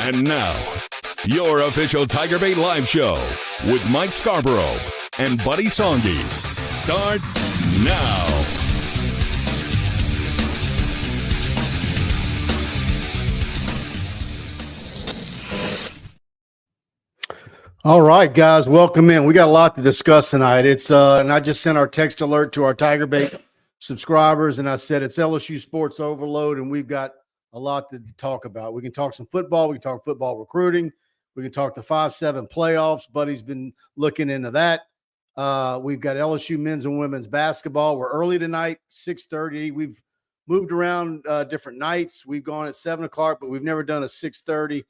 And now, your official TigerBait live show with Mike Scarborough and Buddy Songy starts now. All right, guys, welcome in. We got a lot to discuss tonight. It's and I just sent our text alert to our TigerBait subscribers, and I said it's LSU Sports Overload, and we've got a lot to talk about. We can talk some football. We can talk football recruiting. We can talk the 5-7 playoffs. Buddy's been looking into that. We've got LSU men's and women's basketball. We're early tonight, 6:30. We've moved around different nights. We've gone at 7 o'clock, but we've never done a 6:30.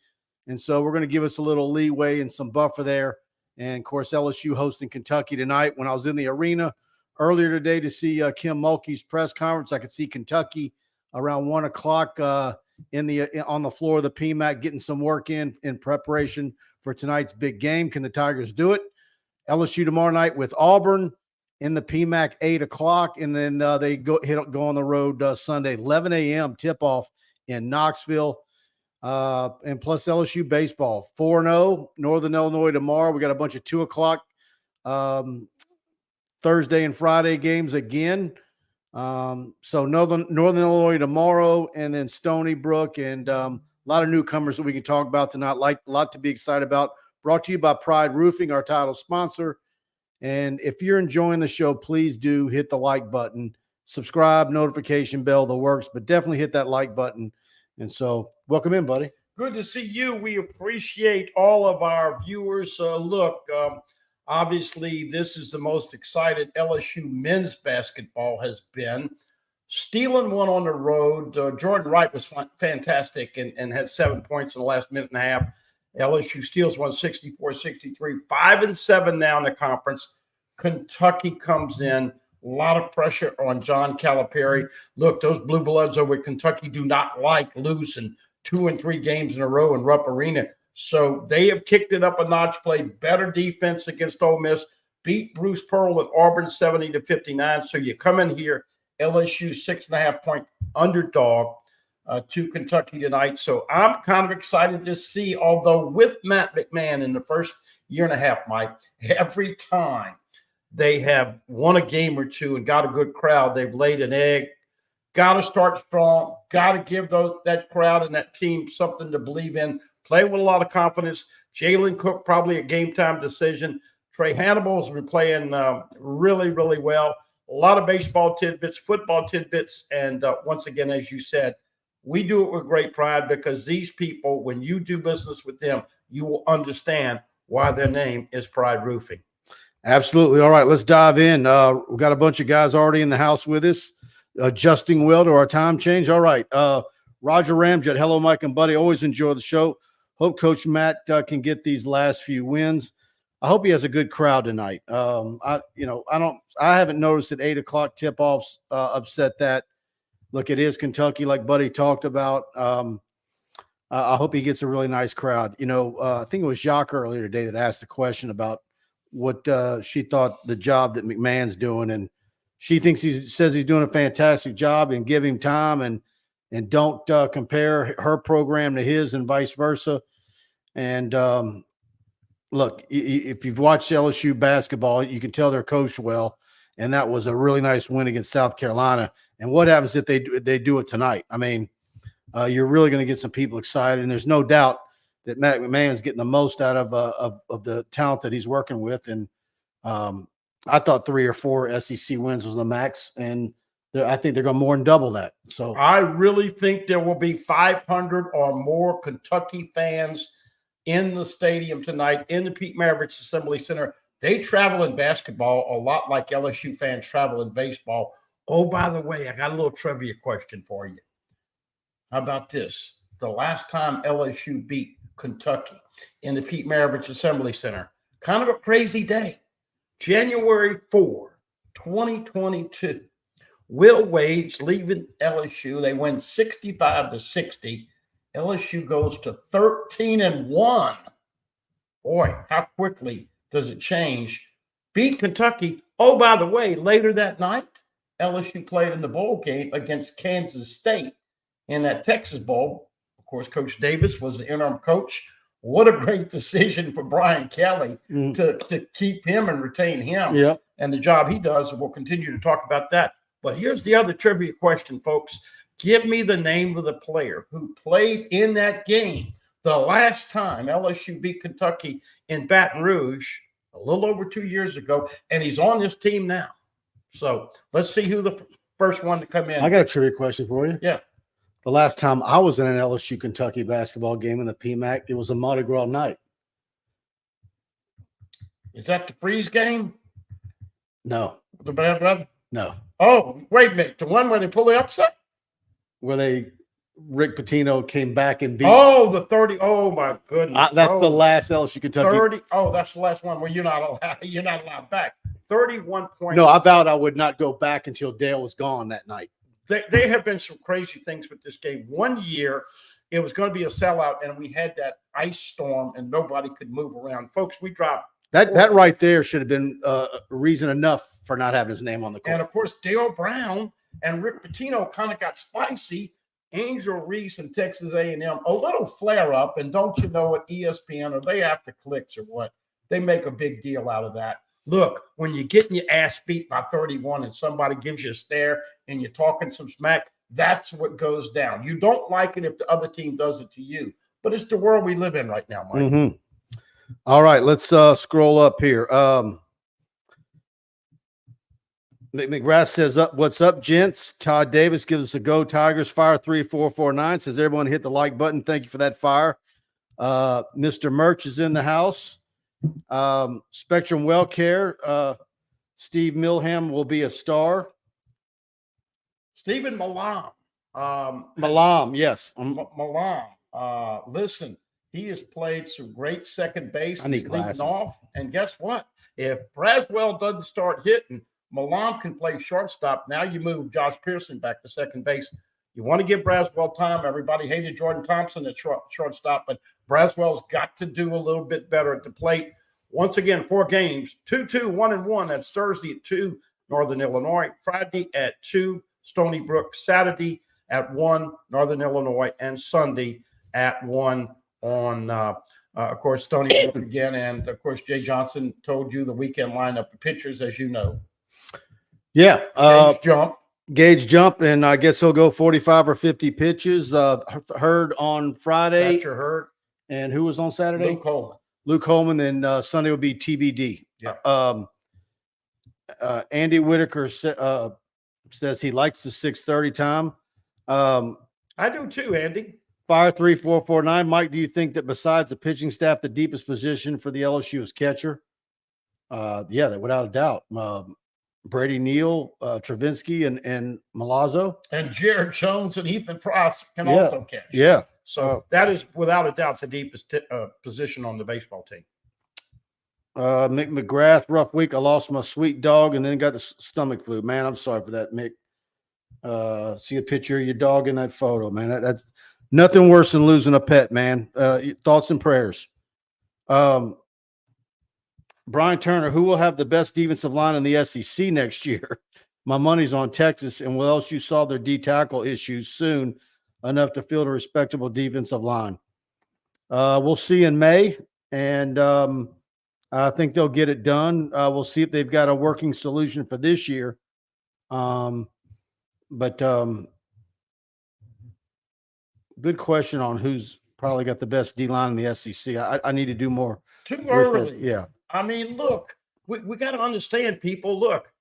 And so we're going to give us a little leeway and some buffer there. And, of course, LSU hosting Kentucky tonight. When I was in the arena earlier today to see Kim Mulkey's press conference, I could see Kentucky around 1 o'clock on the floor of the PMAC getting some work in preparation for tonight's big game. Can the Tigers do it? LSU tomorrow night with Auburn in the PMAC 8 o'clock. And then they go on the road Sunday, 11 a.m. tip-off in Knoxville. And plus LSU baseball, 4-0, Northern Illinois tomorrow. We got a bunch of 2 o'clock Thursday and Friday games again. So Northern Illinois tomorrow, and then Stony Brook, and a lot of newcomers that we can talk about tonight. Like a lot to be excited about. Brought to you by Pride Roofing, our title sponsor. And if you're enjoying the show, please do hit the like button, subscribe, notification bell, the works, but definitely hit that like button. And so, welcome in, buddy. Good to see you. We appreciate all of our viewers. Obviously, this is the most excited LSU men's basketball has been. Stealing one on the road. Jordan Wright was fantastic and had 7 points in the last minute and a half. LSU steals one 64-63, 5-7 now in the conference. Kentucky comes in. A lot of pressure on John Calipari. Look, those blue bloods over at Kentucky do not like losing 2 and 3 games in a row in Rupp Arena. So they have kicked it up a notch, played better defense against Ole Miss, beat Bruce Pearl at Auburn 70-59. So you come in here, LSU 6.5-point underdog to Kentucky tonight. So I'm kind of excited to see, although with Matt McMahon in the first year and a half, Mike, every time they have won a game or two and got a good crowd, they've laid an egg. Got to start strong. Got to give that crowd and that team something to believe in. Play with a lot of confidence. Jalen Cook probably a game-time decision. Trey Hannibal has been playing really, really well. A lot of baseball tidbits, football tidbits, and once again, as you said, we do it with great pride because these people, when you do business with them, you will understand why their name is Pride Roofing. Absolutely. All right, let's dive in. We've got a bunch of guys already in the house with us, adjusting well to our time change. All right. Roger Ramjet, hello, Mike and Buddy. Always enjoy the show. Hope Coach Matt can get these last few wins. I hope he has a good crowd tonight. I haven't noticed that 8 o'clock tip-offs upset that. Look, it is Kentucky, like Buddy talked about. I hope he gets a really nice crowd. I think it was Jacques earlier today that asked the question about what she thought the job that McMahon's doing, and she thinks says he's doing a fantastic job, and give him time and don't compare her program to his and vice versa. And look, if you've watched LSU basketball, you can tell they're coached well, and that was a really nice win against South Carolina. And what happens if they do it tonight? I mean, you're really going to get some people excited, and there's no doubt that Matt McMahon's getting the most out of the talent that he's working with. And I thought 3 or 4 SEC wins was the max, and I think they're going to more than double that. So I really think there will be 500 or more Kentucky fans in the stadium tonight in the Pete Maravich Assembly Center. They travel in basketball a lot like LSU fans travel in baseball. Oh, by the way, I got a little trivia question for you. How about this? The last time LSU beat Kentucky in the Pete Maravich Assembly Center, kind of a crazy day, January 4, 2022. Will Wade's leaving LSU. They win 65-60. LSU goes to 13-1. Boy, how quickly does it change? Beat Kentucky. Oh, by the way, later that night, LSU played in the bowl game against Kansas State in that Texas Bowl. course, Coach Davis was the interim coach. What a great decision for Brian Kelly to keep him and retain him and the job he does. And we'll continue to talk about that. But here's the other trivia question, folks. Give me the name of the player who played in that game the last time LSU beat Kentucky in Baton Rouge a little over 2 years ago, and he's on this team now. So let's see who the first one to come in. I got a trivia question for you. Yeah. The last time I was in an LSU Kentucky basketball game in the PMAC, it was a Mardi Gras night. Is that the Freeze game? No. The Bad Brother? No. Oh, wait a minute. The one where they pull the upset? Where Rick Pitino came back and beat. Oh, the 30. Oh, my goodness. That's the last LSU Kentucky. 30. Oh, that's the last one where you're not allowed back. 31 points. No, I vowed I would not go back until Dale was gone that night. There have been some crazy things with this game. One year, it was going to be a sellout, and we had that ice storm, and nobody could move around. Folks, we dropped. That right there should have been reason enough for not having his name on the court. And, of course, Dale Brown and Rick Pitino kind of got spicy. Angel Reese and Texas A&M, a little flare-up, and don't you know what, ESPN, are they after clicks or what? They make a big deal out of that. Look, when you're getting your ass beat by 31 and somebody gives you a stare and you're talking some smack, that's what goes down. You don't like it if the other team does it to you, but it's the world we live in right now, Mike. Mm-hmm. All right, let's scroll up here. McGrath says, "What's up, gents?" Todd Davis gives us a go. Tigers fire 3449. Says everyone hit the like button. Thank you for that fire. Mr. Merch is in the house. Spectrum Well Care. Steve Milham will be a star. Stephen Malam. Malam, yes. Malam. Listen, he has played some great second base. I need glasses. Off, and guess what? If Braswell doesn't start hitting, Malam can play shortstop. Now you move Josh Pearson back to second base. You want to give Braswell time. Everybody hated Jordan Thompson at shortstop, but Braswell's got to do a little bit better at the plate. Once again, 4 games, 2-2, 1-1. That's Thursday at 2, Northern Illinois. Friday at 2, Stony Brook. Saturday at 1, Northern Illinois. And Sunday at 1 on, of course, Stony Brook again. And, of course, Jay Johnson told you the weekend lineup of pitchers, as you know. Yeah. Gage jump. And I guess he'll go 45 or 50 pitches. Heard on Friday. Thatcher Hurd. And who was on Saturday? Luke Holman. Then Sunday will be TBD. Yeah. Andy Whitaker says he likes the 6:30 time. I do too, Andy. Fire 3449. Mike, do you think that besides the pitching staff, the deepest position for the LSU is catcher? Yeah, without a doubt. Brady Neal, Travinsky, and Malazzo. And Jared Jones and Ethan Frost can also catch. Yeah. So that is, without a doubt, the deepest position on the baseball team. Mick McGrath, rough week. I lost my sweet dog and then got the stomach flu. Man, I'm sorry for that, Mick. See a picture of your dog in that photo, man. That's nothing worse than losing a pet, man. Thoughts and prayers. Brian Turner, who will have the best defensive line in the SEC next year? My money's on Texas, and will LSU solve their D tackle issues soon enough to field a respectable defensive line? We'll see in May, and I think they'll get it done. We'll see if they've got a working solution for this year. But good question on who's probably got the best D line in the SEC. I need to do more. Too early. Yeah. I mean, look, we got to understand, people. Look,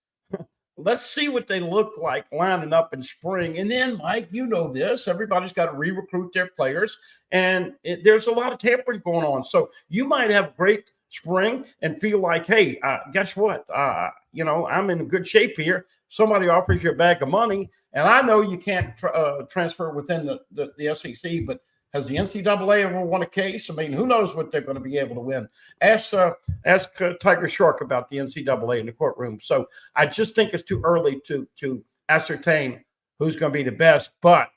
let's see what they look like lining up in spring. And then, Mike, you know this. Everybody's got to re-recruit their players. And there's a lot of tampering going on. So you might have great spring and feel like, hey, guess what? I'm in good shape here. Somebody offers you a bag of money. And I know you can't transfer within the SEC, but has the NCAA ever won a case? I mean, who knows what they're going to be able to win? Ask Tiger Shark about the NCAA in the courtroom. So I just think it's too early to ascertain who's going to be the best. But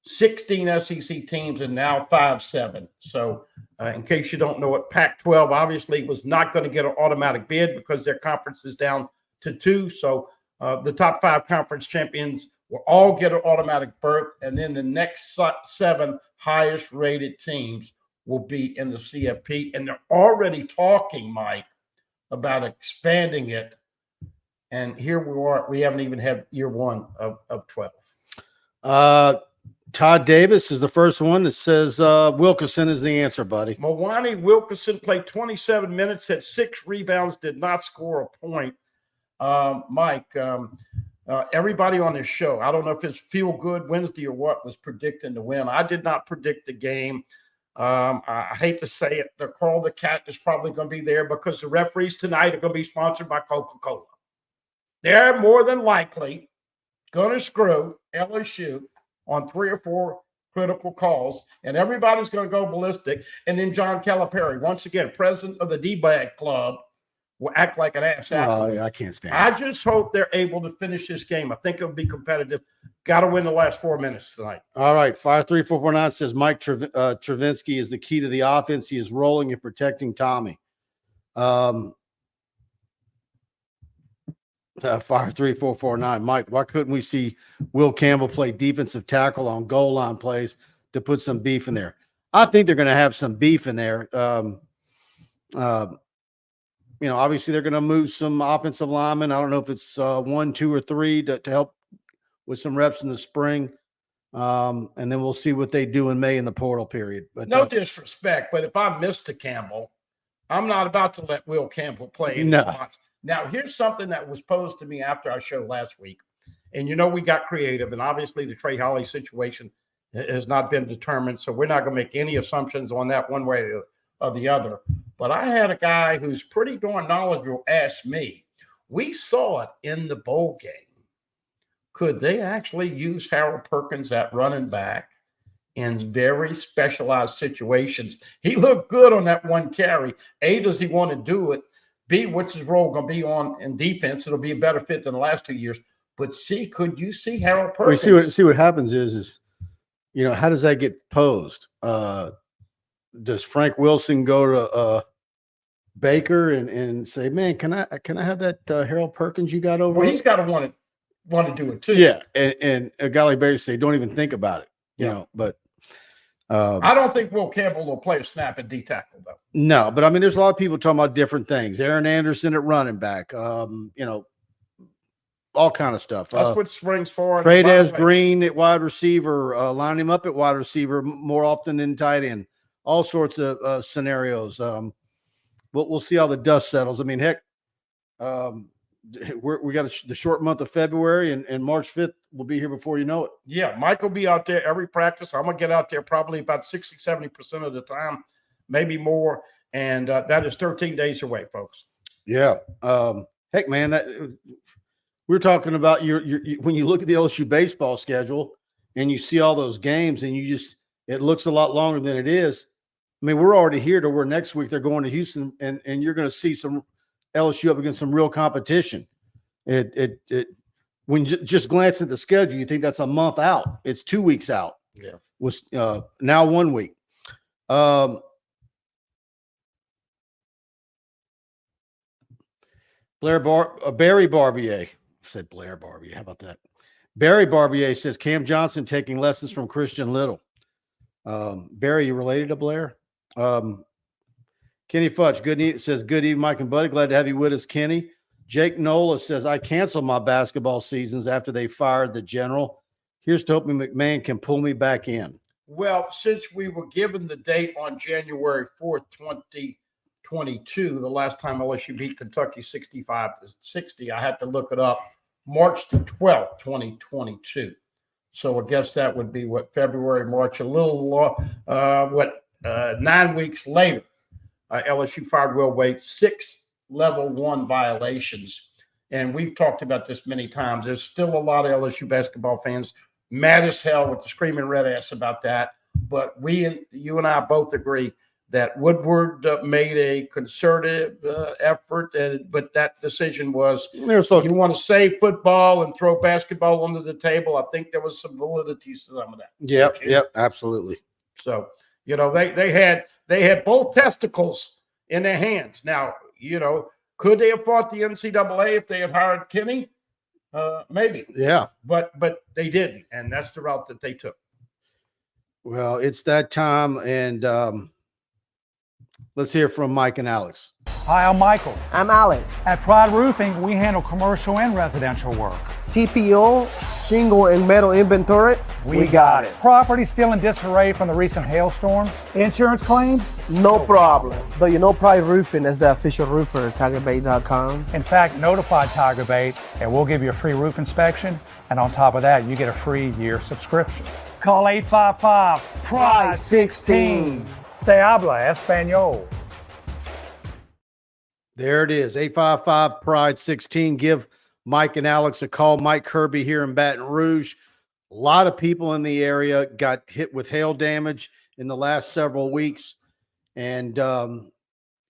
16 SEC teams and now 5-7. So in case you don't know it, Pac-12 obviously was not going to get an automatic bid because their conference is down to 2. So the top 5 conference champions will all get an automatic berth, and then the next 7 highest rated teams will be in the CFP. And they're already talking, Mike, about expanding it. And here we are. We haven't even had year 1 of 12. Todd Davis is the first one that says Wilkerson is the answer, buddy. Mwani Wilkerson played 27 minutes, had 6 rebounds, did not score a point. Mike, everybody on this show, I don't know if it's Feel Good Wednesday or what, was predicting to win. I did not predict the game. I hate to say it, the Carl the Cat is probably going to be there because the referees tonight are going to be sponsored by Coca-Cola. They're more than likely going to screw LSU on 3 or 4 critical calls, and everybody's going to go ballistic. And then John Calipari, once again, president of the D-Bag Club, will act like an ass. Oh, I can't stand it. I just hope they're able to finish this game. I think it'll be competitive. Got to win the last 4 minutes tonight. All right. 53449 says Mike Travinsky is the key to the offense. He is rolling and protecting Tommy. 53449 Mike, why couldn't we see Will Campbell play defensive tackle on goal line plays to put some beef in there? I think they're going to have some beef in there. Obviously they're going to move some offensive linemen. I don't know if it's 1, 2, or 3 to help with some reps in the spring. And then we'll see what they do in May in the portal period. But no disrespect, but if I missed a Campbell, I'm not about to let Will Campbell play in spots. Now, here's something that was posed to me after our show last week. And, we got creative. And obviously the Trey Holly situation has not been determined. So we're not going to make any assumptions on that one way or the other. But I had a guy who's pretty darn knowledgeable ask me, we saw it in the bowl game. Could they actually use Harold Perkins at running back in very specialized situations? He looked good on that one carry. A, does he want to do it? B, what's his role going to be on in defense? It'll be a better fit than the last 2 years. But C, could you see Harold Perkins? We see what happens is how does that get posed? Does Frank Wilson go to Baker and say, man, can I have that Harold Perkins you got over? Well, he's got to want to do it too. Yeah, and a guy like Baker say, don't even think about it. But I don't think Will Campbell will play a snap at D tackle though. No, but I mean, there's a lot of people talking about different things. Aaron Anderson at running back, all kind of stuff. That's what spring's for. Trade as Green at wide receiver, line him up at wide receiver more often than tight end. All sorts of scenarios. We'll see how the dust settles. I mean, heck, we got the short month of February, and March 5th will be here before you know it. Yeah, Mike will be out there every practice. I'm going to get out there probably about 60, 70% of the time, maybe more. And that is 13 days away, folks. Yeah. Heck, man, we're talking about when you look at the LSU baseball schedule and you see all those games and it looks a lot longer than it is. I mean, we're already here to where next week they're going to Houston and you're going to see some LSU up against some real competition. When you just glance at the schedule, you think that's a month out. It's 2 weeks out. Yeah. Was now 1 week. Barry Barbier. I said Blair Barbier. How about that? Barry Barbier says Cam Johnson taking lessons from Christian Little. Barry, you related to Blair? Kenny Futch, says, good evening, Mike and Buddy. Glad to have you with us, Kenny. Jake Nola says, I canceled my basketball seasons after they fired the general. Here's to hoping McMahon can pull me back in. Well, since we were given the date on January 4th, 2022, the last time LSU beat Kentucky 65-60, I had to look it up, March the 12th, 2022. So I guess that would be February, March, a little 9 weeks later. LSU fired Will Wade, 6 level 1 violations. And we've talked about this many times. There's still a lot of LSU basketball fans mad as hell with the screaming red ass about that. But you and I both agree that Woodward made a concerted effort, but that decision was, you want to save football and throw basketball under the table. I think there was some validity to some of that. Yep, absolutely. So, they had both testicles in their hands. Now, could they have fought the NCAA if they had hired Kenny? Maybe. Yeah. But they didn't, and that's the route that they took. Well, it's that time, and let's hear from Mike and Alex. Hi, I'm Michael. I'm Alex. At Pride Roofing, we handle commercial and residential work. TPO, shingle, and metal inventory. We got it. Property still in disarray from the recent hailstorms. Insurance claims? No problem. Though you know Pride Roofing is the official roofer at TigerBait.com. In fact, notify TigerBait and we'll give you a free roof inspection. And on top of that, you get a free year subscription. Call 855-PRIDE-16. Se habla Espanol. There it is, 855-PRIDE-16. Give Mike and Alex a call. Mike Kirby here in Baton Rouge. A lot of people in the area got hit with hail damage in the last several weeks. And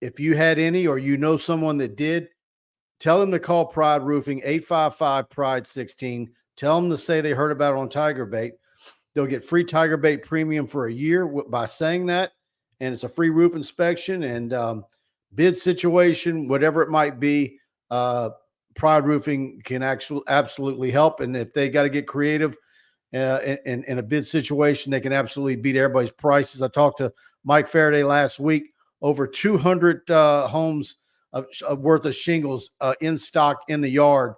if you had any or you know someone that did, tell them to call Pride Roofing, 855-PRIDE-16. Tell them to say they heard about it on TigerBait. They'll get free TigerBait premium for a year by saying that. And it's a free roof inspection and bid situation, whatever it might be. Pride Roofing can absolutely help. And if they got to get creative in a bid situation, they can absolutely beat everybody's prices. I talked to Mike Faraday last week, over 200 homes worth of shingles in stock in the yard.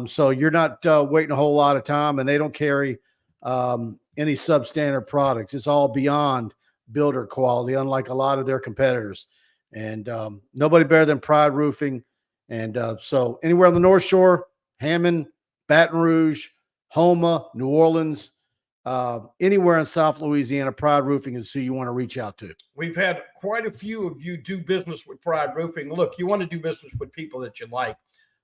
So you're not waiting a whole lot of time, and they don't carry any substandard products. It's all beyond builder quality, unlike a lot of their competitors. And nobody better than Pride Roofing. And so anywhere on the North Shore, Hammond, Baton Rouge, Houma, New Orleans, anywhere in South Louisiana, Pride Roofing is who you want to reach out to. We've had quite a few of you do business with Pride Roofing. Look, you want to do business with people that you like.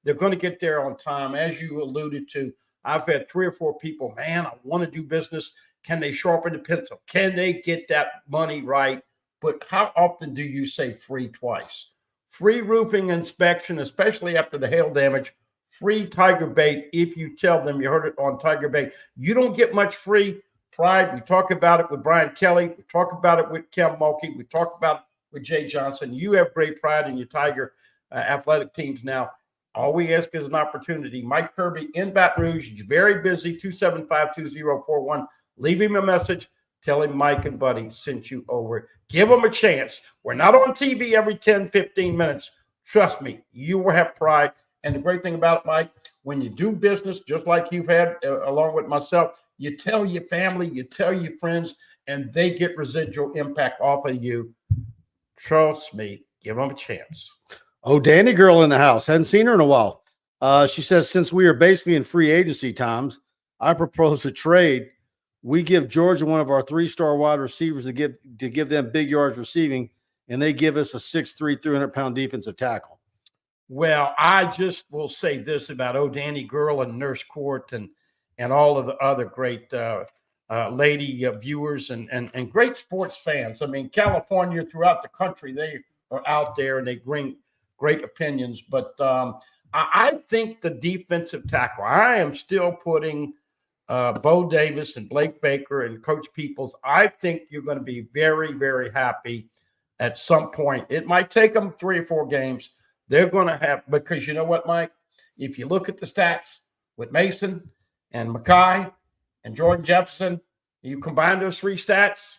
They're going to get there on time. As you alluded to, I've had 3 or 4 people, man, I want to do business. Can they sharpen the pencil? Can they get that money right? But how often do you say free twice? Free roofing inspection, especially after the hail damage. Free TigerBait if you tell them you heard it on TigerBait. You don't get much free. Pride, we talk about it with Brian Kelly. We talk about it with Kim Mulkey. We talk about it with Jay Johnson. You have great pride in your Tiger athletic teams now. All we ask is an opportunity. Mike Kirby in Baton Rouge. He's very busy, 275-2041. Leave him a message. Tell him Mike and Buddy sent you over. Give him a chance. We're not on TV every 10, 15 minutes. Trust me, you will have pride. And the great thing about it, Mike, when you do business, just like you've had along with myself, you tell your family, you tell your friends, and they get residual impact off of you. Trust me, give them a chance. Oh, Danny girl in the house. Hadn't seen her in a while. She says, since we are basically in free agency times, I propose a trade. We give Georgia one of our 3-star wide receivers to give them big yards receiving, and they give us a 6'3", 300-pound defensive tackle. Well, I just will say this about Danny Girl and Nurse Court and all of the other great lady viewers and great sports fans. I mean, California, throughout the country, they are out there and they bring great opinions. But I think the defensive tackle, I am still putting Bo Davis and Blake Baker and Coach Peoples. I think you're going to be very, very happy at some point. It might take them 3 or 4 games. They're going to have, because you know what, Mike? If you look at the stats with Mason and Mackay and Jordan Jefferson, you combine those 3 stats,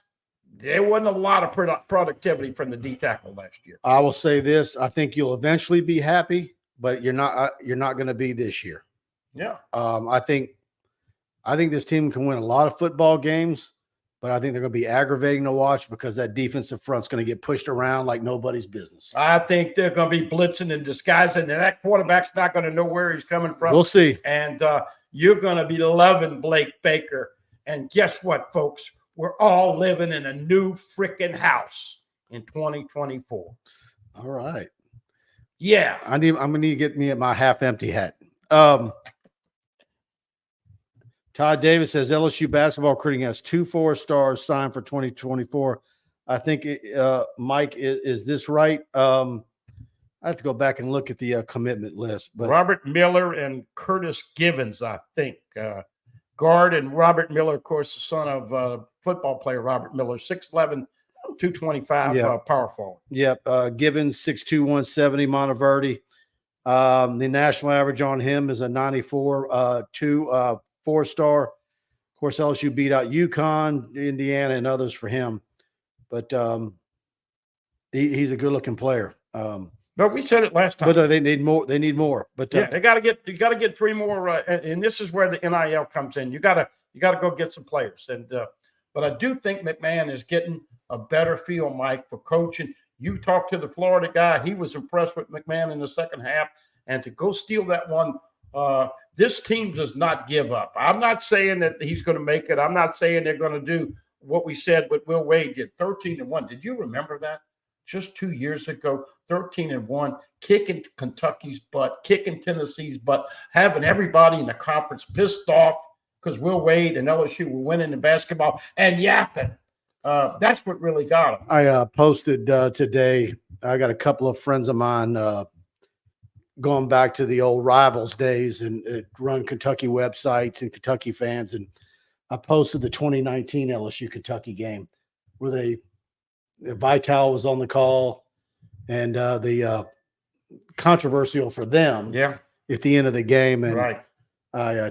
there wasn't a lot of productivity from the D tackle last year. I will say this: I think you'll eventually be happy, but you're not going to be this year. Yeah. I think this team can win a lot of football games, but I think they're going to be aggravating to watch because that defensive front's going to get pushed around like nobody's business. I think they're going to be blitzing and disguising, and that quarterback's not going to know where he's coming from. We'll see. And you're going to be loving Blake Baker. And guess what, folks? We're all living in a new freaking house in 2024. All right. Yeah. I'm going to need to get me my half-empty hat. Todd Davis says LSU basketball recruiting has 2 4-stars signed for 2024. I think, Mike, is this right? I have to go back and look at the commitment list. But Robert Miller and Curtis Givens, I think. Guard and Robert Miller, of course, the son of football player Robert Miller, 6'11", 225 power forward. Yep. Givens, 6'2", 170, Monteverdi. The national average on him is a 94, 4-star. Of course, LSU beat out UConn, Indiana, and others for him. But he's a good-looking player. But we said it last time. But they need more. They need more. But yeah, you got to get 3 more. And this is where the NIL comes in. You got to go get some players. And but I do think McMahon is getting a better feel, Mike, for coaching. You talked to the Florida guy. He was impressed with McMahon in the second half. And to go steal that one, this team does not give up. I'm not saying that he's going to make it. I'm not saying they're going to do what we said what Will Wade did, 13-1. Did you remember that? Just 2 years ago, 13-1, kicking Kentucky's butt, kicking Tennessee's butt, having everybody in the conference pissed off because Will Wade and LSU were winning the basketball and yapping. That's what really got him. I posted today. I got a couple of friends of mine going back to the old Rivals days and run Kentucky websites and Kentucky fans. And I posted the 2019 LSU Kentucky game where Vital was on the call and the controversial for them at the end of the game. And right. I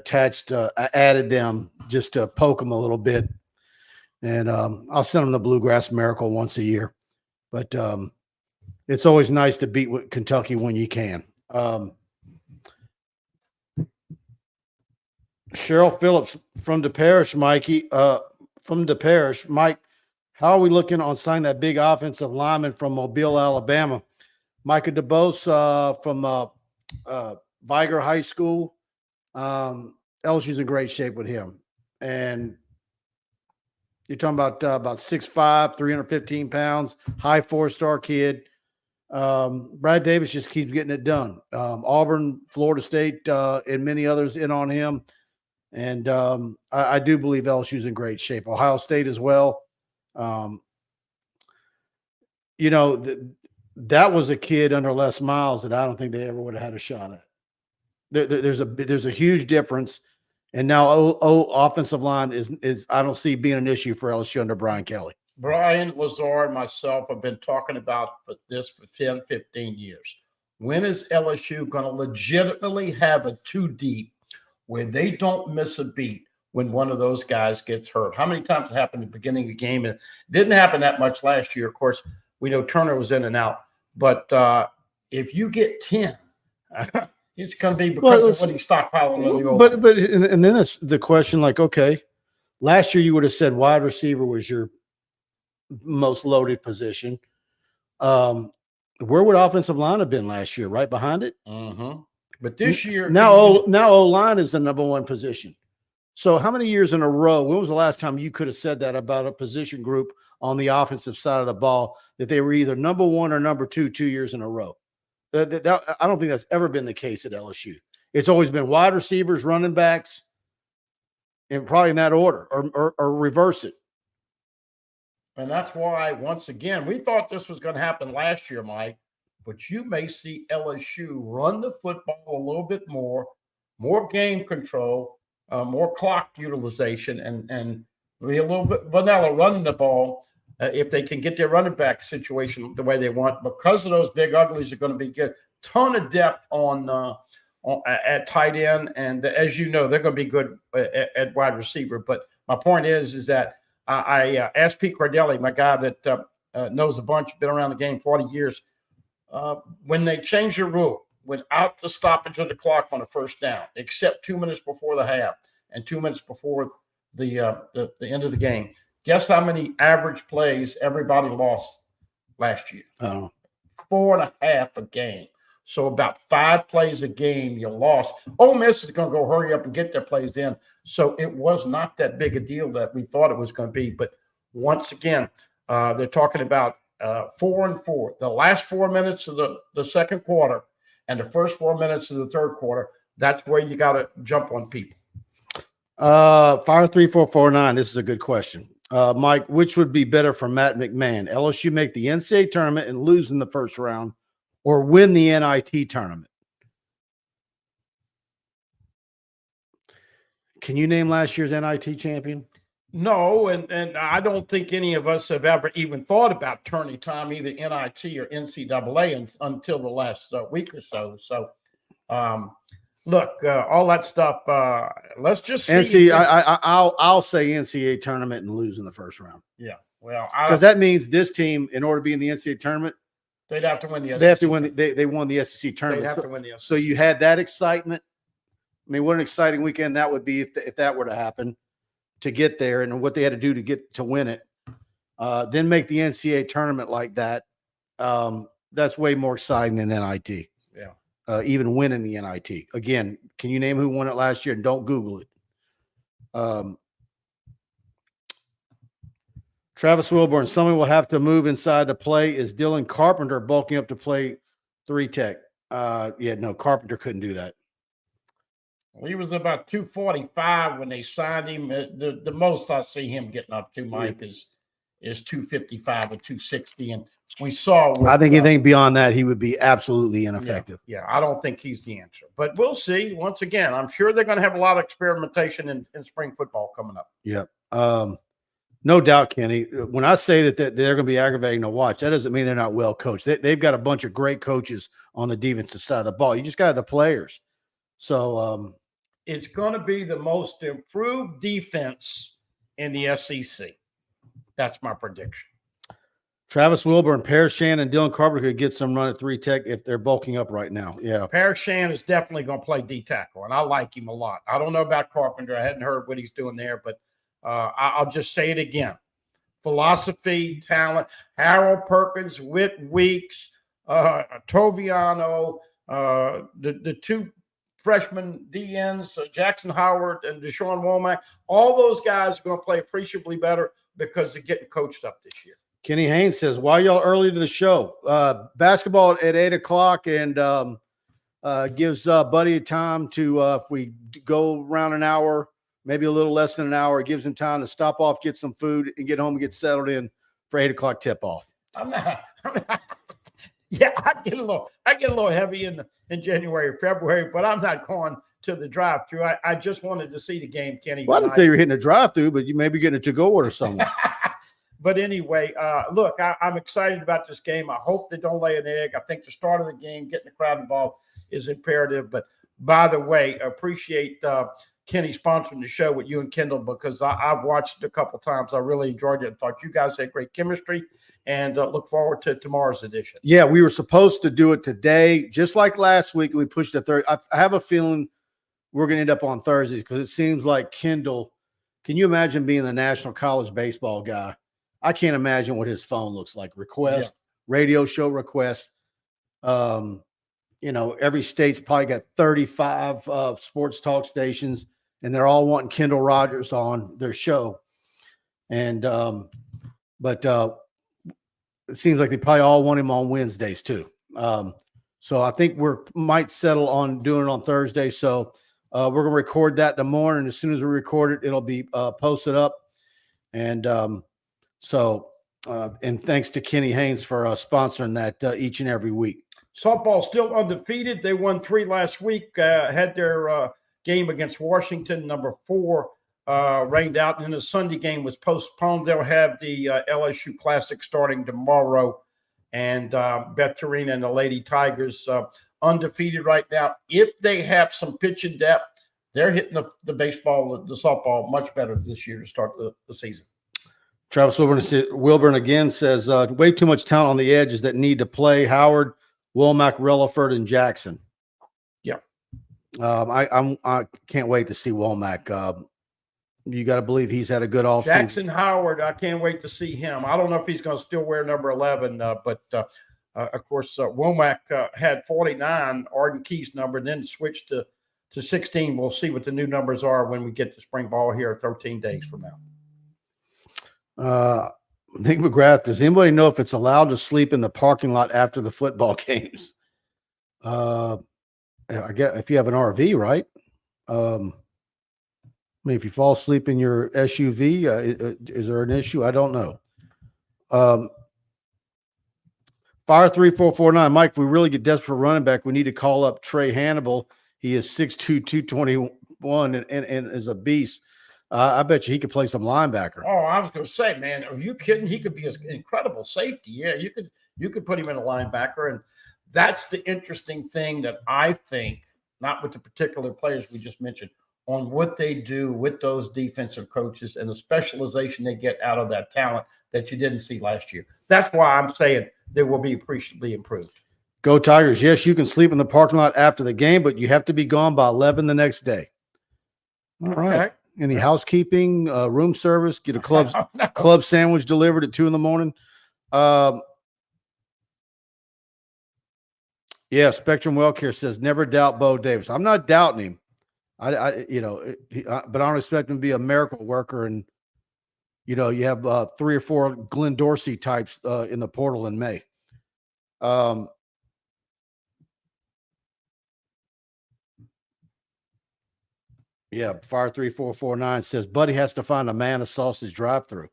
added them just to poke them a little bit. And I'll send them the Bluegrass Miracle once a year. But it's always nice to beat Kentucky when you can. Cheryl Phillips from the parish, Mikey, from the parish. Mike, how are we looking on signing that big offensive lineman from Mobile, Alabama? Micah DeBose from Viger High School. LSU's in great shape with him. And you're talking about 6'5", 315 pounds, high 4-star kid. Brad Davis just keeps getting it done. Auburn, Florida State, and many others in on him. And I do believe LSU's in great shape. Ohio State as well. That was a kid under Les Miles that I don't think they ever would have had a shot at. There's a huge difference. And now offensive line is I don't see being an issue for LSU under Brian Kelly. Brian Lazar and myself have been talking about this for 10, 15 years. When is LSU going to legitimately have a 2-deep where they don't miss a beat when one of those guys gets hurt? How many times it happened at the beginning of the game? And it didn't happen that much last year. Of course, we know Turner was in and out. But if you get 10, it's going to be because of what he's stockpiling on the old. But then it's the question, like, okay, last year you would have said wide receiver was your most loaded position. Where would offensive line have been last year? Right behind it. Mm-hmm. But this year, now O-line is the number one position. So how many years in a row? When was the last time you could have said that about a position group on the offensive side of the ball, that they were either number one or number 2 years in a row? I don't think that's ever been the case at LSU. It's always been wide receivers, running backs, and probably in that order, or reverse it. And that's why, once again, we thought this was going to happen last year, Mike, but you may see LSU run the football a little bit more game control, more clock utilization, and be a little bit vanilla running the ball if they can get their running back situation the way they want. Because of those big uglies are going to be good. Ton of depth at tight end, and as you know, they're going to be good at wide receiver. But my point is that I asked Pete Cardelli, my guy that knows a bunch, been around the game 40 years, when they changed the rule without the stoppage of the clock on the first down, except 2 minutes before the half and 2 minutes before the end of the game. Guess how many average plays everybody lost last year? 4.5 a game. So about 5 plays a game you lost. Ole Miss is going to go hurry up and get their plays in. So it was not that big a deal that we thought it was going to be. But once again, they're talking about 4-4. The last 4 minutes of the second quarter and the first 4 minutes of the third quarter, that's where you got to jump on people. Fire 3449. This is a good question. Mike, which would be better for Matt McMahon? LSU make the NCAA tournament and lose in the first round, or win the NIT tournament? Can you name last year's NIT champion? No, and I don't think any of us have ever even thought about turning time, either NIT or NCAA, until the last week or so. So Look, all that stuff. Let's just see. I'll say NCAA tournament and lose in the first round. Yeah, well, because that means this team, in order to be in the NCAA tournament, they'd have to win the SEC. They have to win. They won the SEC tournament. They have to win the SEC. So you had that excitement. I mean, what an exciting weekend that would be if that were to happen, to get there, and what they had to do to win it. Then make the NCAA tournament like that. That's way more exciting than NIT. Yeah. Even winning the NIT. Again, can you name who won it last year? And don't Google it. Travis Wilburn, someone will have to move inside to play. Is Dylan Carpenter bulking up to play 3 tech? Yeah, no, Carpenter couldn't do that. Well, he was about 245 when they signed him. The most I see him getting up to, Mike, is 255 or 260. And we saw. I think anything beyond that, he would be absolutely ineffective. Yeah, I don't think he's the answer. But we'll see. Once again, I'm sure they're going to have a lot of experimentation in spring football coming up. Yep. No doubt, Kenny. When I say that they're going to be aggravating to watch, that doesn't mean they're not well coached. They've got a bunch of great coaches on the defensive side of the ball. You just got to have the players. So it's going to be the most improved defense in the SEC. That's my prediction. Travis Wilburn, Paris Shan, and Dylan Carpenter could get some run at 3 tech if they're bulking up right now. Yeah. Paris Shan is definitely going to play D tackle, and I like him a lot. I don't know about Carpenter. I hadn't heard what he's doing there, but I'll just say it again. Philosophy, talent, Harold Perkins, Whit Weeks, Toviano, the 2 freshman DNs, Jackson Howard and Deshaun Womack, all those guys are going to play appreciably better because they're getting coached up this year. Kenny Haynes says, why y'all early to the show? Basketball at 8 o'clock and gives Buddy time to, if we go around an hour, maybe a little less than an hour, it gives him time to stop off, get some food, and get home and get settled in for 8 o'clock tip-off. Yeah, I get a little heavy in January, February, but I'm not going to the drive-through. I just wanted to see the game, Kenny. Well, I didn't say you were hitting a drive-through, but you may be getting a to-go order somewhere. But anyway, look, I'm excited about this game. I hope they don't lay an egg. I think the start of the game, getting the crowd involved is imperative. But by the way, appreciate Kenny sponsoring the show with you and Kendall, because I've watched it a couple times. I really enjoyed it and thought you guys had great chemistry, and look forward to tomorrow's edition. Yeah, we were supposed to do it today, just like last week. We pushed to Thursday. I have a feeling we're going to end up on Thursdays because it seems like Kendall, can you imagine being the national college baseball guy? I can't imagine what his phone looks like. Request, radio show requests. Every state's probably got 35 sports talk stations, and they're all wanting Kendall Rogers on their show. And but it seems like they probably all want him on Wednesdays too. So I think might settle on doing it on Thursday. So we're going to record that in the morning. As soon as we record it, it'll be posted up. And and thanks to Kenny Haynes for sponsoring that each and every week. Softball still undefeated. They won 3 last week, had their game against Washington, number 4, rained out, and then the Sunday game was postponed. They'll have the LSU Classic starting tomorrow, and Beth Tarina and the Lady Tigers undefeated right now. If they have some pitching depth, they're hitting the softball much better this year to start the season. Travis Wilburn again says, way too much talent on the edges that need to play. Howard, Womack, Relaford, and Jackson. Yeah. I can't wait to see Womack. You got to believe he's had a good offseason. Jackson Howard, I can't wait to see him. I don't know if he's going to still wear number 11, but of course, Womack had 49, Arden Key's number, then switched to 16. We'll see what the new numbers are when we get to spring ball here 13 days from now. Nick McGrath, does anybody know if it's allowed to sleep in the parking lot after the football games? I guess if you have an RV, right? I mean, if you fall asleep in your SUV, is there an issue? I don't know. Fire 3449, Mike, if we really get desperate for running back, we need to call up Trey Hannibal. He is 6'2", 221 and is a beast. I bet you he could play some linebacker. Oh, I was going to say, man, are you kidding? He could be an incredible safety. Yeah, you could put him in a linebacker, and that's the interesting thing that I think not with the particular players we just mentioned, on what they do with those defensive coaches and the specialization they get out of that talent that you didn't see last year. That's why I'm saying they will be appreciably improved. Go Tigers. Yes, you can sleep in the parking lot after the game, but you have to be gone by 11 the next day. All right. Okay. Any housekeeping, room service, get a club sandwich delivered at 2 a.m. Yeah, Spectrum Wellcare says never doubt Bo Davis. I'm not doubting him. But I don't expect him to be a miracle worker. And you have 3 or 4 Glenn Dorsey types in the portal in May. Yeah, Fire 3449 says Buddy has to find a man a sausage drive-through.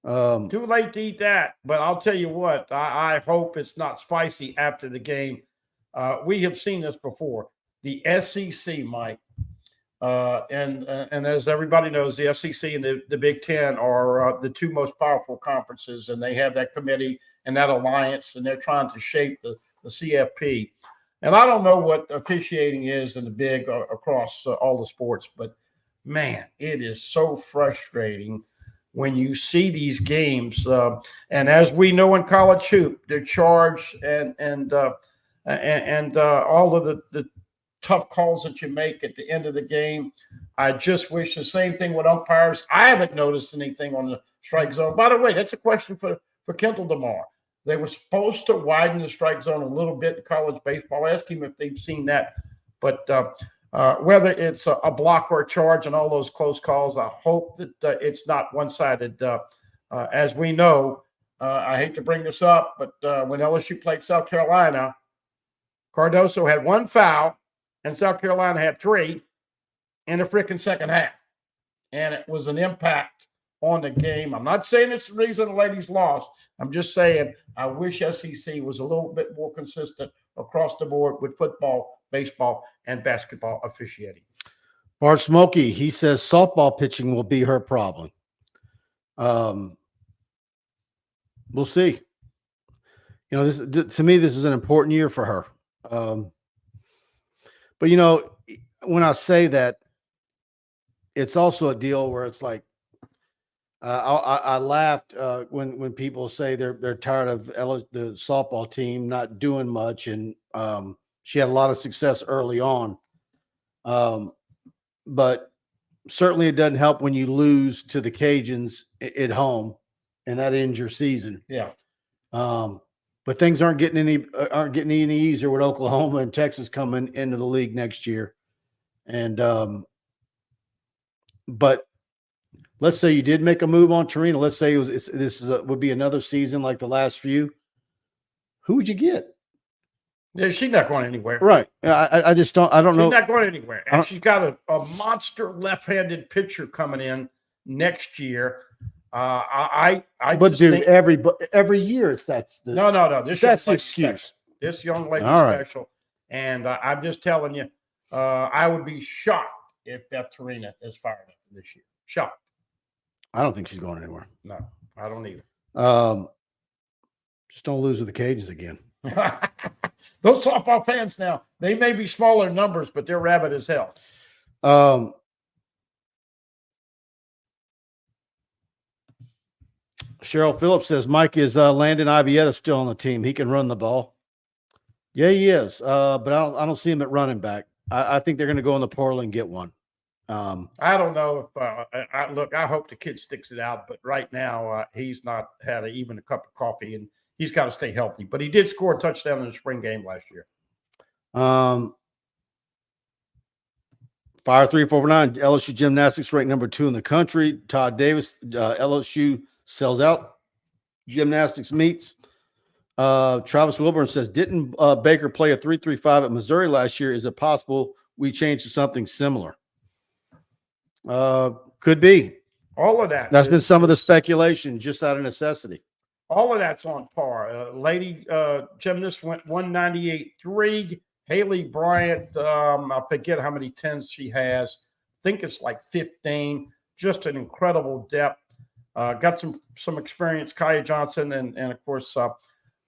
Too late to eat that, but I'll tell you what, I hope it's not spicy after the game. We have seen this before. The SEC, Mike, and as everybody knows, the SEC and the Big Ten are the 2 most powerful conferences, and they have that committee and that alliance, and they're trying to shape the CFP. And I don't know what officiating is in the big across all the sports, but man, it is so frustrating when you see these games. And as we know in college hoop, they're charged and all of the tough calls that you make at the end of the game. I just wish the same thing with umpires. I haven't noticed anything on the strike zone. By the way, that's a question for Kendall tomorrow. They were supposed to widen the strike zone a little bit in college baseball. Ask him if they've seen that. But whether it's a block or a charge and all those close calls, I hope that it's not one-sided. As we know, I hate to bring this up, but when LSU played South Carolina, Cardoso had 1 foul, and South Carolina had 3 in the freaking second half. And it was an impact on the game. I'm not saying it's the reason the ladies lost. I'm just saying I wish SEC was a little bit more consistent across the board with football, baseball, and basketball officiating. Bart Smokey, he says softball pitching will be her problem. We'll see. This to me, this is an important year for her. But when I say that, it's also a deal where it's like, I laughed when people say they're tired of the softball team not doing much, and she had a lot of success early on. But certainly it doesn't help when you lose to the Cajuns at home, and that ends your season. Yeah. But things aren't getting any easier with Oklahoma and Texas coming into the league next year. And but let's say you did make a move on Torino. Let's say would be another season like the last few. Who would you get? Yeah, she's not going anywhere. Right. I just don't. I don't know. She's not going anywhere. And she's got a monster left-handed pitcher coming in next year. But dude, every year that's the no. That's the excuse. Special. This young lady's special, and I'm just telling you, I would be shocked if Beth Torina is fired up this year. Shocked. I don't think she's going anywhere. No, I don't either. Just don't lose to the Cajuns again. Those softball fans now, they may be smaller numbers, but they're rabid as hell. Cheryl Phillips says Mike is Landon Ibieta still on the team. He can run the ball. Yeah, he is. But I don't see him at running back. I think they're going to go in the portal and get one. I don't know if look. I hope the kid sticks it out, but right now he's not had even a cup of coffee, and he's got to stay healthy. But he did score a touchdown in the spring game last year. Fire 349. LSU gymnastics ranked number 2 in the country. Todd Davis. LSU sells out gymnastics meets. Travis Wilburn says, didn't Baker play a 3.35 at Missouri last year? Is it possible we change to something similar? Could be. All of that. That's been some of the speculation just out of necessity. All of that's on par. Lady gymnast went 198.3. Haley Bryant, I forget how many 10s she has. I think it's like 15. Just an incredible depth. Got some experience. Kaya Johnson and of course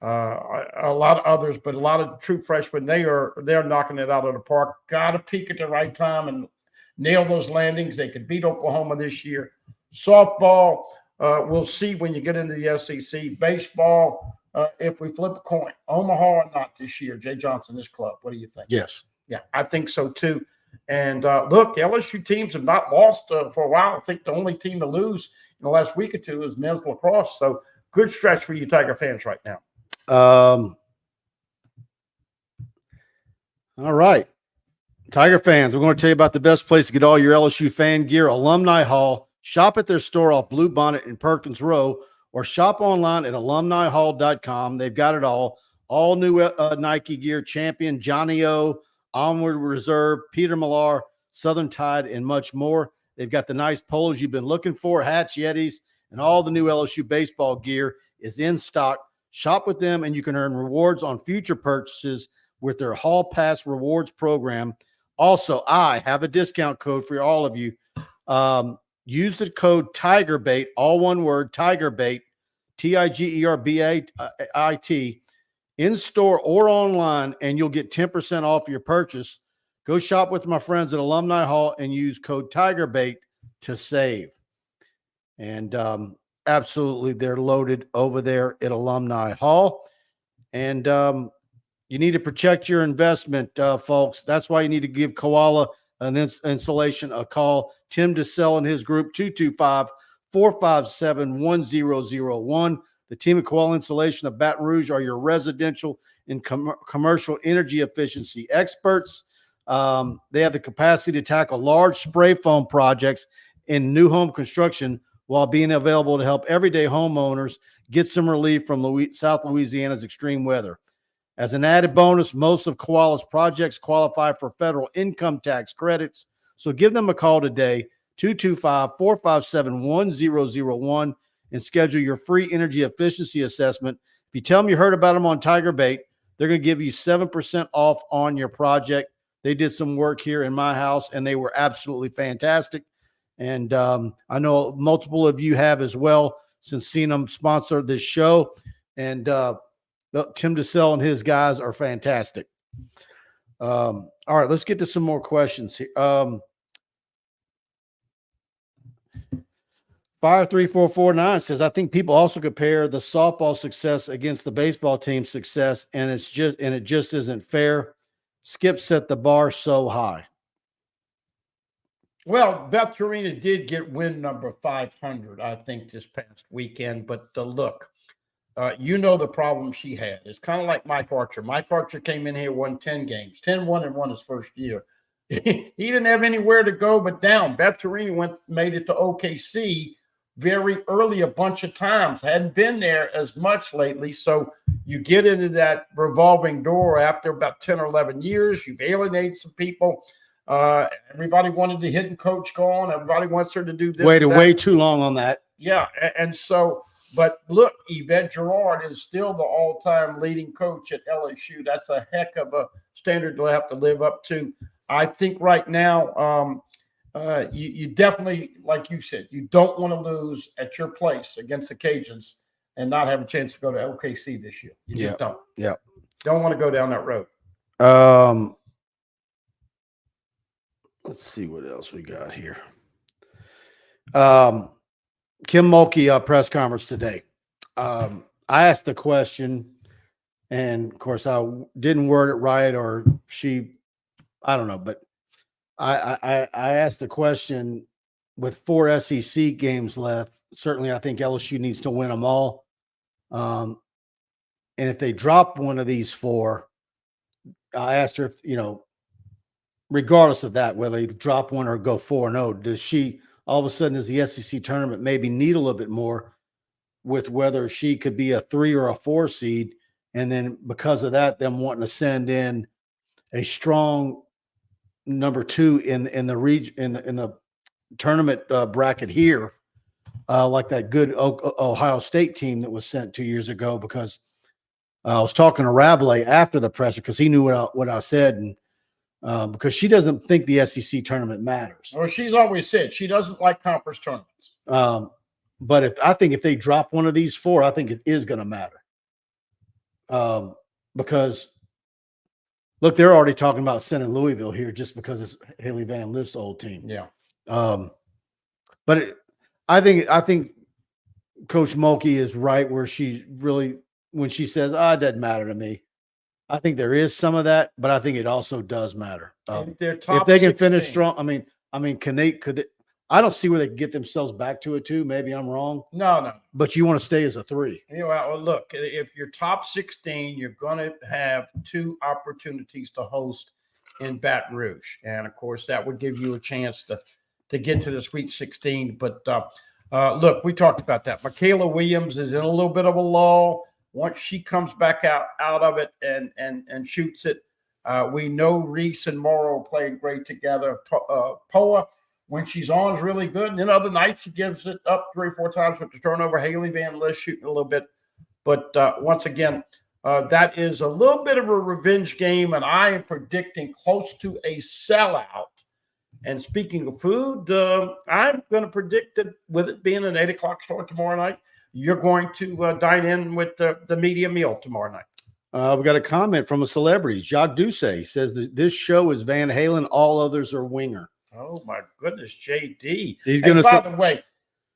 a lot of others, but a lot of true freshmen, they're knocking it out of the park. Got to peak at the right time and nail those landings. They could beat Oklahoma this year. Softball, we'll see when you get into the SEC. Baseball, if we flip a coin, Omaha or not this year, Jay Johnson, this club. What do you think? Yes. Yeah, I think so too. And look, LSU teams have not lost for a while. I think the only team to lose in the last week or two is men's lacrosse. So good stretch for you Tiger fans right now. All right. Tiger fans, we're going to tell you about the best place to get all your LSU fan gear, Alumni Hall. Shop at their store off Blue Bonnet in Perkins Row or shop online at alumnihall.com. They've got it all. All new Nike gear, Champion, Johnny O, Onward Reserve, Peter Millar, Southern Tide, and much more. They've got the nice polos you've been looking for, hats, Yetis, and all the new LSU baseball gear is in stock. Shop with them, and you can earn rewards on future purchases with their Hall Pass Rewards program. Also, I have a discount code for all of you. Use the code TigerBait, all one word, TigerBait, TigerBait, in store or online, and you'll get 10% off your purchase. Go shop with my friends at Alumni Hall and use code TigerBait to save. And absolutely, they're loaded over there at Alumni Hall. And you need to protect your investment, folks. That's why you need to give Koala an installation a call. Tim DeSell and his group, 225-457-1001. The team at Koala Insulation of Baton Rouge are your residential and commercial energy efficiency experts. They have the capacity to tackle large spray foam projects in new home construction while being available to help everyday homeowners get some relief from South Louisiana's extreme weather. As an added bonus, most of Koala's projects qualify for federal income tax credits. So give them a call today, 225-457-1001, and schedule your free energy efficiency assessment. If you tell them you heard about them on TigerBait, they're going to give you 7% off on your project. They did some work here in my house, and they were absolutely fantastic. And I know multiple of you have as well, since seeing them sponsor this show. And Tim DeSell and his guys are fantastic. All right, let's get to some more questions here. Fire 3449 says, I think people also compare the softball success against the baseball team's success, and it just isn't fair. Skip set the bar so high. Well, Beth Torina did get win number 500, I think, this past weekend. But look, you know the problem she had. It's kind of like Mike Archer. Mike Archer came in here, won 10 games, 10-1 and won his first year. He didn't have anywhere to go but down. Beth Torina made it to OKC very early a bunch of times. Hadn't been there as much lately. So you get into that revolving door after about 10 or 11 years. You've alienated some people. Everybody wanted the hitting coach gone. Everybody wants her to do this. Waited way too long on that. Yeah. And so, but look, Yvette Girard is still the all-time leading coach at LSU. That's a heck of a standard to have to live up to. I think right now, you definitely, like you said, you don't want to lose at your place against the Cajuns and not have a chance to go to OKC this year. You just don't. Yeah. Don't want to go down that road. Let's see what else we got here. Kim Mulkey press conference today. I asked the question, and of course I didn't word it right, or I don't know, but I asked the question with 4 SEC games left. Certainly, I think LSU needs to win them all. And if they drop one of these 4, I asked her if, regardless of that, whether they drop one or go 4-0, does she all of a sudden, does the SEC tournament maybe need a little bit more with whether she could be a 3 or a 4 seed? And then because of that, them wanting to send in a strong number 2 in the region, in the tournament bracket here, like that good Ohio State team that was sent 2 years ago. Because I was talking to Rabelais after the presser because he knew what I said, and because she doesn't think the SEC tournament matters. Well, she's always said she doesn't like conference tournaments. But I think if they drop one of these 4, I think it is going to matter. because look, they're already talking about sending Louisville here just because it's Haley Van Lift's old team. Yeah. But I think Coach Mulkey is right where she really, when she says, it doesn't matter to me. I think there is some of that, but I think it also does matter. If they're If top they can 16. finish strong, I mean, could they, I don't see where they can get themselves back to a 2. Maybe I'm wrong. No. But you want to stay as a 3. You know, well, look, if you're top 16, you're going to have 2 opportunities to host in Baton Rouge. And, of course, that would give you a chance to get to the Sweet 16. But, look, we talked about that. Michaela Williams is in a little bit of a lull. Once she comes back out of it and shoots it, we know Reese and Morrow playing great together. Poa, when she's on, is really good. And then other nights, she gives it up 3 or 4 times with the turnover. Haley Van List shooting a little bit. But once again, that is a little bit of a revenge game, and I am predicting close to a sellout. And speaking of food, I'm going to predict that with it being an 8 o'clock start tomorrow night, you're going to dine in with the media meal tomorrow night. We got a comment from a celebrity. Jacques Doucet says this show is Van Halen. All others are Winger. Oh, my goodness, JD. He's going to by the way,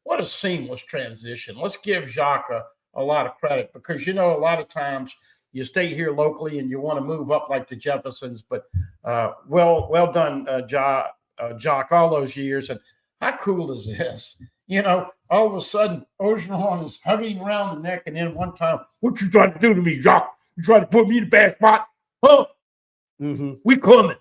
what a seamless transition. Let's give Jacques a lot of credit because, you know, a lot of times you stay here locally and you want to move up like the Jeffersons. But well done, Jacques, all those years. And how cool is this? You know, all of a sudden, Ogeron is hugging around the neck, and then one time, what you trying to do to me, Jacques? You trying to put me in a bad spot? Huh? Mm-hmm. We coming.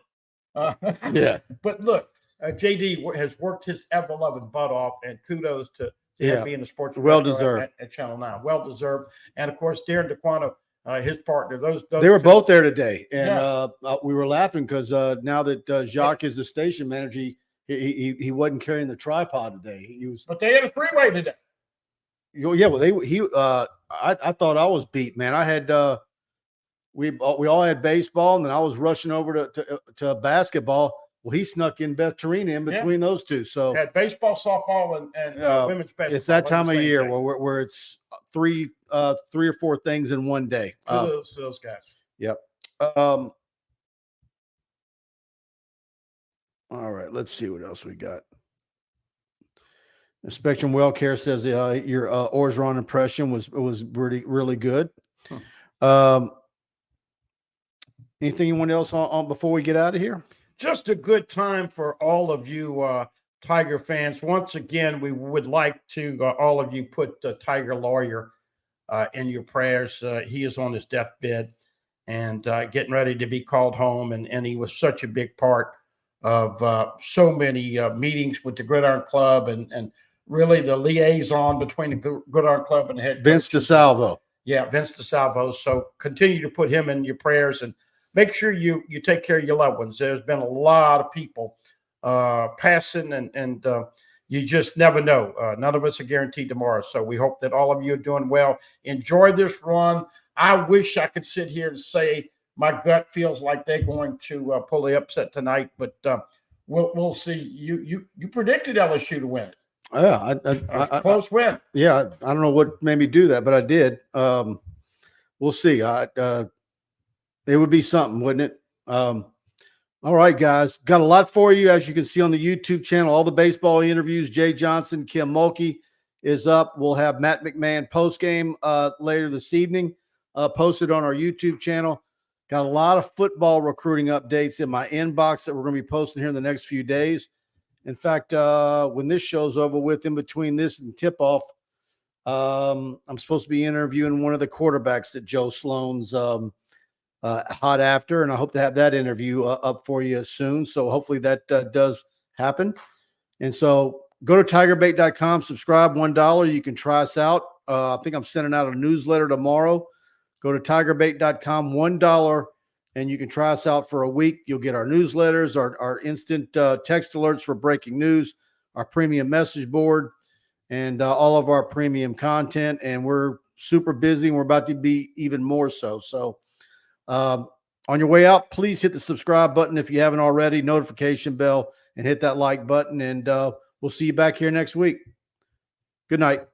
Yeah. But look, JD has worked his ever-loving butt off, and kudos to him being a sports well-deserved at Channel 9. Well-deserved. And, of course, Darren DeQuano, his partner. Those they were both there today, and we were laughing because now that Jacques is the station manager, he wasn't carrying the tripod today. He was, but they had a 3-way today. Yeah, well, I thought I was beat, man. I had we all had baseball, and then I was rushing over to basketball. Well, he snuck in Beth Tarina in between those two. So had baseball, softball, and women's basketball. It's that time of year where it's three or four things in one day. Kudos to those guys. Yep. All right, let's see what else we got. The Spectrum Well Care says your Orgeron impression was really good. Anything else on before we get out of here? Just a good time for all of you Tiger fans. Once again, we would like to all of you put Tiger Lawyer in your prayers. He is on his deathbed and getting ready to be called home, and he was such a big part of so many meetings with the Gridiron Club and really the liaison between the Gridiron Club and the head Vince DeSalvo. Yeah, Vince DeSalvo. So continue to put him in your prayers and make sure you take care of your loved ones. There's been a lot of people passing, and you just never know. None of us are guaranteed tomorrow. So we hope that all of you are doing well. Enjoy this run. I wish I could sit here and say my gut feels like they're going to pull the upset tonight, but we'll see. You predicted LSU to win. Yeah, close win. Yeah, I don't know what made me do that, but I did. We'll see. It would be something, wouldn't it? All right, guys. Got a lot for you, as you can see on the YouTube channel. All the baseball interviews. Jay Johnson, Kim Mulkey is up. We'll have Matt McMahon postgame later this evening posted on our YouTube channel. Got a lot of football recruiting updates in my inbox that we're going to be posting here in the next few days. In fact, when this show's over with, in between this and tip-off, I'm supposed to be interviewing one of the quarterbacks that Joe Sloan's hot after, and I hope to have that interview up for you soon. So hopefully that does happen. And so go to TigerBait.com, subscribe, $1. You can try us out. I think I'm sending out a newsletter tomorrow. Go to TigerBait.com, $1, and you can try us out for a week. You'll get our newsletters, our instant text alerts for breaking news, our premium message board, and all of our premium content. And we're super busy, and we're about to be even more so. So on your way out, please hit the subscribe button if you haven't already, notification bell, and hit that like button. And we'll see you back here next week. Good night.